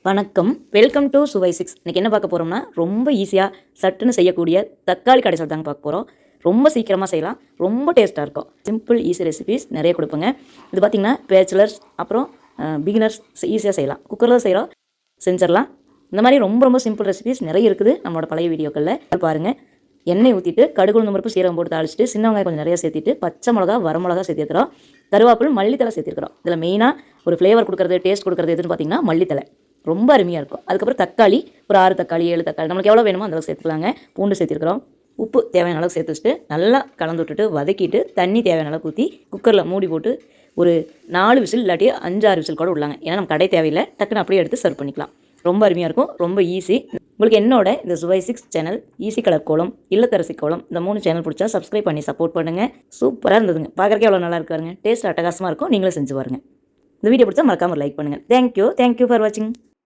வணக்கம், welcome to சுவை 6. இன்றைக்கி என்ன பார்க்க போகிறோம்னா, ரொம்ப ஈஸியாக சட்டுன்னு செய்யக்கூடிய தக்காளி கடைசல் தாங்க பார்க்க போகிறோம். ரொம்ப சீக்கிரமாக செய்யலாம், ரொம்ப டேஸ்ட்டாக இருக்கும். சிம்பிள் ஈஸி ரெசிபீஸ் நிறைய கொடுப்பேங்க. இது பார்த்திங்கன்னா பேச்சுலர்ஸ் அப்புறம் பிகினர்ஸ் ஈஸியாக செய்யலாம். குக்கரில் செய்கிறோம், செஞ்சிடலாம். இந்த மாதிரி ரொம்ப ரொம்ப சிம்பிள் ரெசிபீஸ் நிறைய இருக்குது நம்மளோட பழைய வீடியோக்களில். பாருங்கள், எண்ணெய் ஊற்றிட்டு கடுகு உளுந்தம் பருப்பு சீரகம் போட்டு தாளிச்சிட்டு சின்ன வெங்காயம் கொஞ்சம் நிறைய சேர்த்திட்டு பச்சை மிளகா வரமிளகா சேர்த்திருக்கிறோம். கருவேப்பிலை மல்லித்தலை சேர்த்திருக்கிறோம். இதில் மெயினாக ஒரு ஃப்ளேவர் கொடுக்குறது, டேஸ்ட் கொடுக்குறது எதுன்னு பார்த்தீங்கன்னா மல்லித்தலை ரொம்ப அருமையாக இருக்கும். அதுக்கப்புறம் தக்காளி ஒரு 6 தக்காளி 7 தக்காளி நம்மளுக்கு எவ்வளோ வேணுமோ அந்த அளவுக்கு சேர்த்துக்கலாங்க. பூண்டு சேர்த்திருக்கிறோம். உப்பு தேவையான அளவுக்கு சேர்த்து வச்சுட்டு நல்லா கலந்து விட்டுட்டு வதக்கிட்டு தண்ணி தேவையான அளவுக்கு ஊற்றி குக்கரில் மூடி போட்டு ஒரு 4 விசில் இல்லாட்டி 5-6 விசில் கூட விடலாங்க. ஏன்னா நம்ம கடை தேவையில்லை, டக்குன்னு அப்படியே எடுத்து சர்வ் பண்ணிக்கலாம். ரொம்ப அருமையாக இருக்கும், ரொம்ப ஈஸி. உங்களுக்கு என்னோட இந்த சுவை 6 சேனல், ஈஸி கலர் கோலம், இல்லத்தரசி கோலம், இந்த 3 சேனல் பிடிச்சா சப்ஸ்கிரைப் பண்ணி சப்போர்ட் பண்ணுங்கள். சூப்பராக இருந்ததுங்க, பார்க்குறக்கே எவ்வளோ நல்லா இருக்காருங்க. டேஸ்ட் அட்டகாசமாக இருக்கும், நீங்களும் செஞ்சு பாருங்கள். இந்த வீடியோ பிடிச்சா மறக்காம லைக் பண்ணுங்கள். தேங்க்யூ ஃபார் வாட்சிங்.